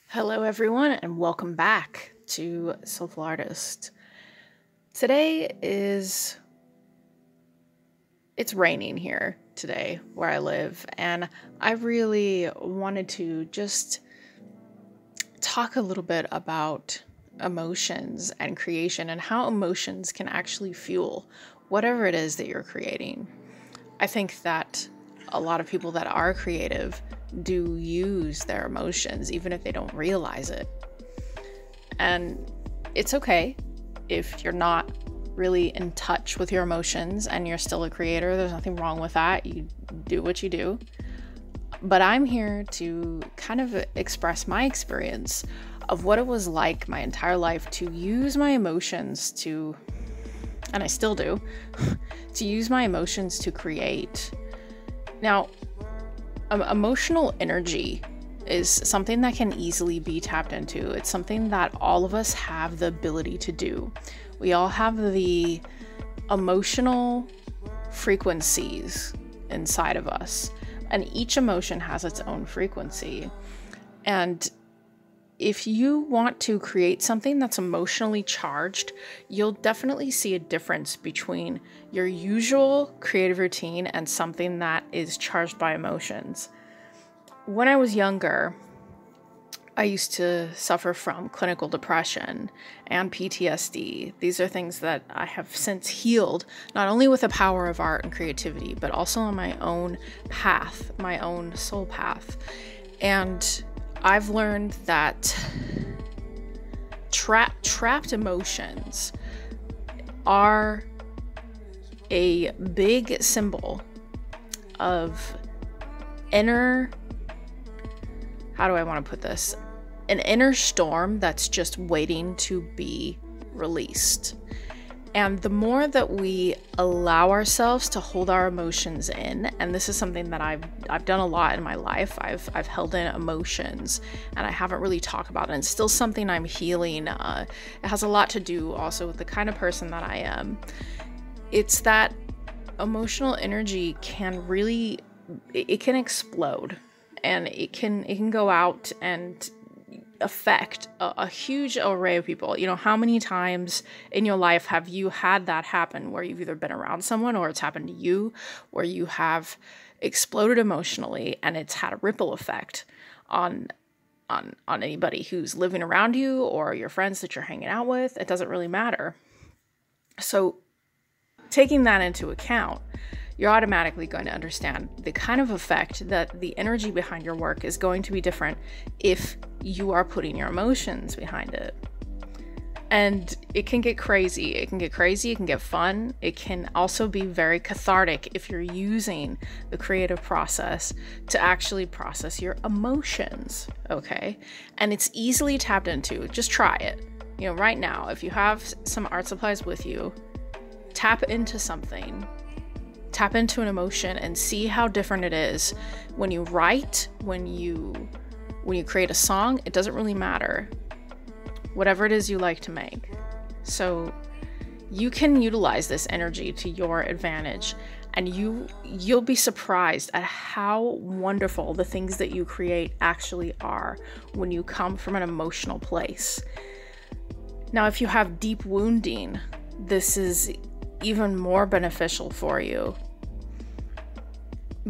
Hello everyone and welcome back to Soulful Artist. Today it's raining here today where I live, and I really wanted to just talk a little bit about emotions and creation and how emotions can actually fuel whatever it is that you're creating. I think that a lot of people that are creative do use their emotions even if they don't realize it. And it's okay if you're not really in touch with your emotions and you're still a creator. There's nothing wrong with that. You do what you do. But I'm here to kind of express my experience of what it was like my entire life to use my emotions to, and I still do, to use my emotions to create. Now, emotional energy is something that can easily be tapped into. It's something that all of us have the ability to do. We all have the emotional frequencies inside of us, and each emotion has its own frequency. And if you want to create something that's emotionally charged, you'll definitely see a difference between your usual creative routine and something that is charged by emotions. When I was younger, I used to suffer from clinical depression and PTSD. These are things that I have since healed, not only with the power of art and creativity, but also on my own path, my own soul path. And I've learned that trapped emotions are a big symbol of inner, how do I want to put this? An inner storm that's just waiting to be released. And the more that we allow ourselves to hold our emotions in, and this is something that I've done a lot in my life, I've held in emotions and I haven't really talked about it. And it's still something I'm healing. It has a lot to do also with the kind of person that I am. It's that emotional energy can really, it can explode, and it can go out and affect a huge array of people. You know, how many times in your life have you had that happen where you've either been around someone or it's happened to you, where you have exploded emotionally and it's had a ripple effect on anybody who's living around you or your friends that you're hanging out with? It doesn't really matter. So taking that into account, you're automatically going to understand the kind of effect that the energy behind your work is going to be different if you are putting your emotions behind it. And it can get crazy. It can get crazy. It can get fun. It can also be very cathartic if you're using the creative process to actually process your emotions, okay? And it's easily tapped into. Just try it. You know, right now, if you have some art supplies with you, tap into something. Tap into an emotion and see how different it is when you write, when you create a song. It doesn't really matter. Whatever it is you like to make. So you can utilize this energy to your advantage, and you'll be surprised at how wonderful the things that you create actually are when you come from an emotional place. Now, if you have deep wounding, this is even more beneficial for you,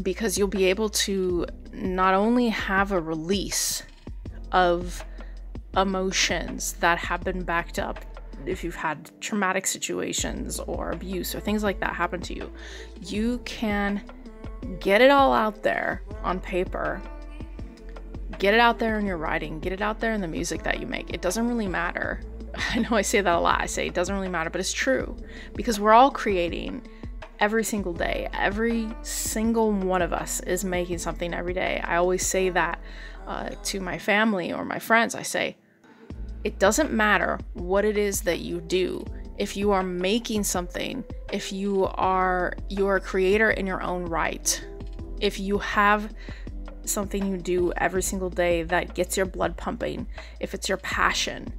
because you'll be able to not only have a release of emotions that have been backed up if you've had traumatic situations or abuse or things like that happen to you, you can get it all out there on paper, get it out there in your writing, get it out there in the music that you make. It doesn't really matter. I know I say that a lot. I say it doesn't really matter, but it's true, because we're all creating every single day. Every single one of us is making something every day. I always say that to my family or my friends. I say, it doesn't matter what it is that you do. If you are making something, if you're a creator in your own right, if you have something you do every single day that gets your blood pumping, if it's your passion.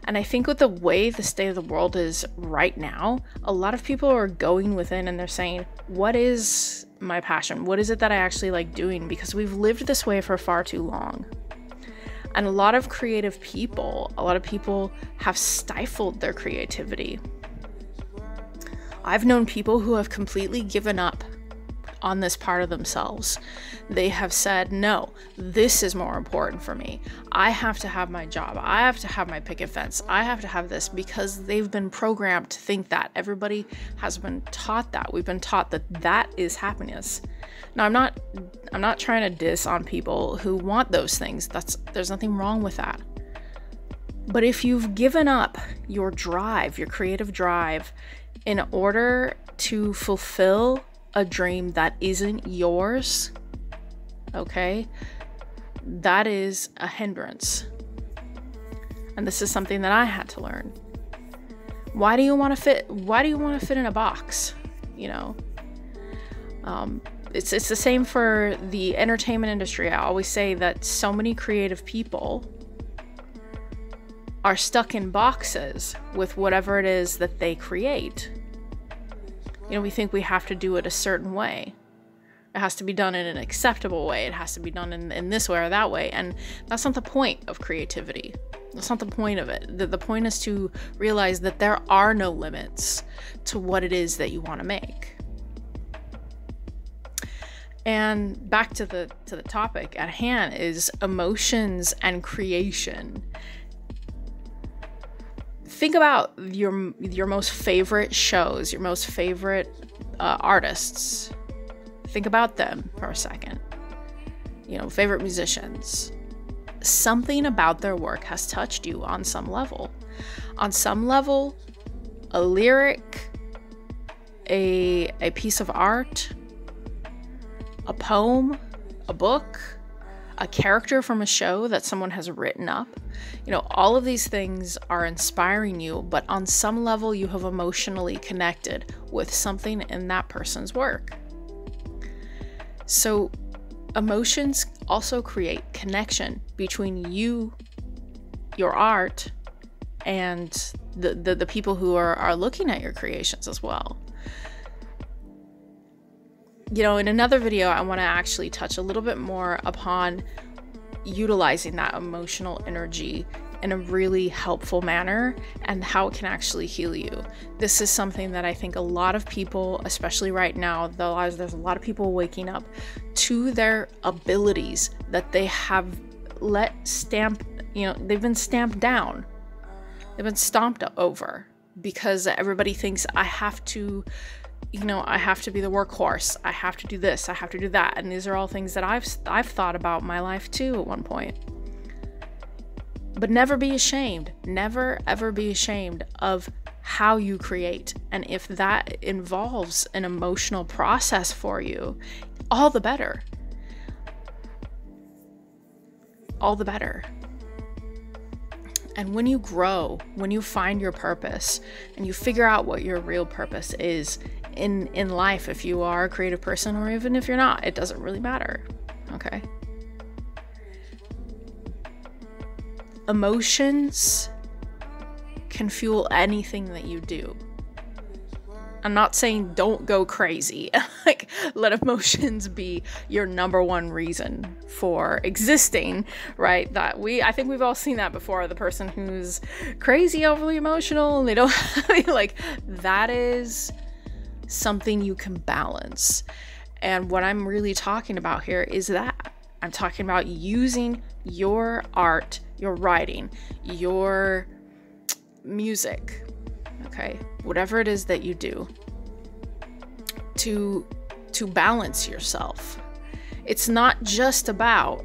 And I think with the way the state of the world is right now, a lot of people are going within and they're saying, what is my passion? What is it that I actually like doing? Because we've lived this way for far too long. And a lot of creative people, have stifled their creativity. I've known people who have completely given up on this part of themselves. They have said, no, this is more important for me. I have to have my job. I have to have my picket fence. I have to have this, because they've been programmed to think that. Everybody has been taught that. We've been taught that that is happiness. Now, I'm not trying to diss on people who want those things. There's nothing wrong with that. But if you've given up your drive, your creative drive, in order to fulfill a dream that isn't yours, okay, that is a hindrance. And this is something that I had to learn. Why do you want to fit in a box? You know, it's the same for the entertainment industry. I always say that so many creative people are stuck in boxes with whatever it is that they create. You know, we think we have to do it a certain way. It has to be done in an acceptable way. It has to be done in this way or that way. And that's not the point of creativity. That's not the point of it. The point is to realize that there are no limits to what it is that you want to make. And back to the topic at hand is emotions and creation. Think about your most favorite shows, your most favorite artists. Think about them for a second. You know, favorite musicians. Something about their work has touched you on some level. On some level, a lyric, a piece of art, a poem, a book, a character from a show that someone has written up. You know, all of these things are inspiring you, but on some level you have emotionally connected with something in that person's work. So emotions also create connection between you, your art, and the people who are looking at your creations as well. You know, in another video, I want to actually touch a little bit more upon utilizing that emotional energy in a really helpful manner and how it can actually heal you. This is something that I think a lot of people, especially right now, there's a lot of people waking up to their abilities that they have they've been stamped down. They've been stomped over because everybody thinks I have to be the workhorse. I have to do this. I have to do that. And these are all things that I've thought about in my life too at one point. But never be ashamed. Never ever be ashamed of how you create. And if that involves an emotional process for you, all the better. All the better. And when you grow, when you find your purpose and you figure out what your real purpose is in life, if you are a creative person or even if you're not, it doesn't really matter, okay? Emotions can fuel anything that you do. I'm not saying don't go crazy. Like, let emotions be your number one reason for existing, right? I think we've all seen that before. The person who's crazy, overly emotional, and they don't like, that is something you can balance. And what I'm really talking about here is that I'm talking about using your art, your writing, your music, okay, whatever it is that you do, to balance yourself. It's not just about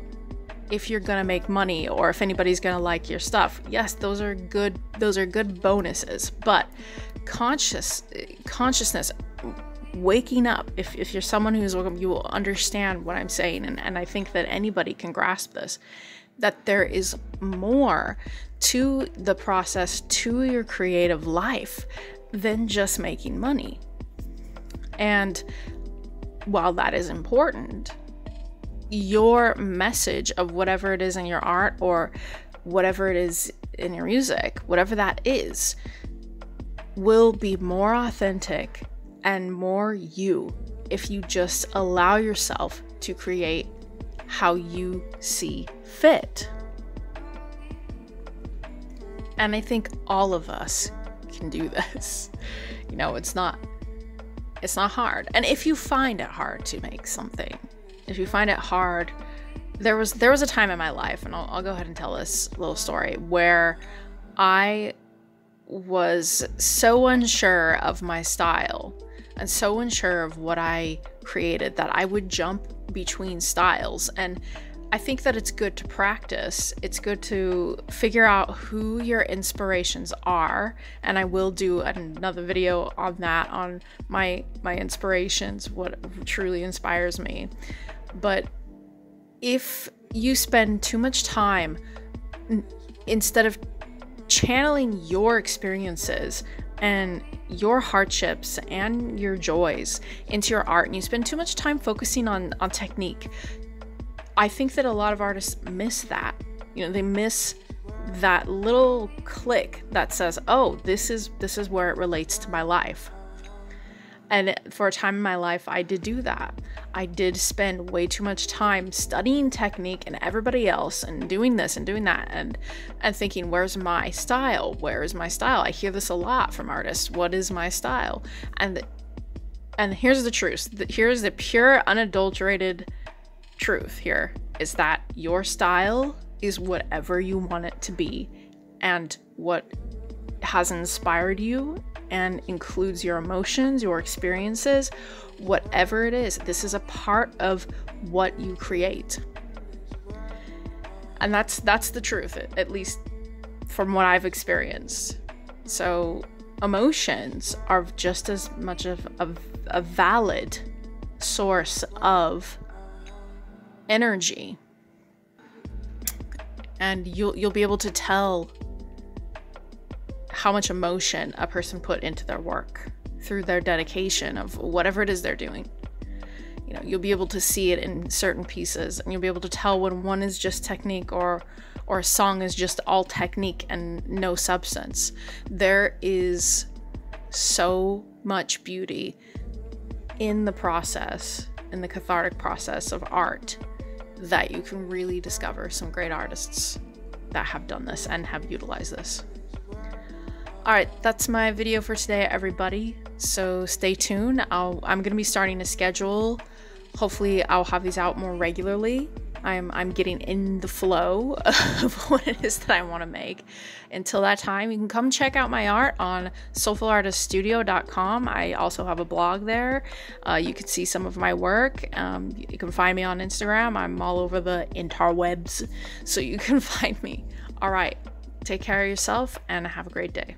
if you're gonna make money or if anybody's gonna like your stuff. Yes, those are good bonuses, but consciousness, waking up, if you're someone who's welcome, you will understand what I'm saying, and I think that anybody can grasp this, that there is more to the process, to your creative life, than just making money. And while that is important, your message of whatever it is in your art or whatever it is in your music, whatever that is, will be more authentic and more you if you just allow yourself to create how you see fit. And I think all of us can do this. You know, it's not hard. And if you find it hard to make something, if you find it hard, there was a time in my life, and I'll go ahead and tell this little story, where I was so unsure of my style and so unsure of what I created that I would jump between styles. And I think that it's good to practice. It's good to figure out who your inspirations are, and I will do another video on that, on my inspirations, what truly inspires me. But if you spend too much time, instead of channeling your experiences and your hardships and your joys into your art, and you spend too much time focusing on technique, I think that a lot of artists miss that. You know, they miss that little click that says, oh, this is where it relates to my life. And for a time in my life, I did do that. I did spend way too much time studying technique and everybody else, and doing this and doing that, and thinking, where's my style? Where is my style? I hear this a lot from artists. What is my style? And here's the truth. Here's the pure, unadulterated truth here, is that your style is whatever you want it to be, and what has inspired you and includes your emotions, your experiences, whatever it is. This is a part of what you create. And that's the truth, at least from what I've experienced. So emotions are just as much of a valid source of energy, and you'll be able to tell how much emotion a person put into their work through their dedication of whatever it is they're doing. You know, you'll be able to see it in certain pieces, and you'll be able to tell when one is just technique or a song is just all technique and no substance. There is so much beauty in the process, in the cathartic process of art, that you can really discover some great artists that have done this and have utilized this. All right, that's my video for today, everybody. So stay tuned. I'm gonna be starting a schedule. Hopefully I'll have these out more regularly. I'm getting in the flow of what it is that I want to make. Until that time, you can come check out my art on thesoulful.artist.com. I also have a blog there. You can see some of my work. You can find me on Instagram. I'm all over the interwebs, so you can find me. All right, take care of yourself and have a great day.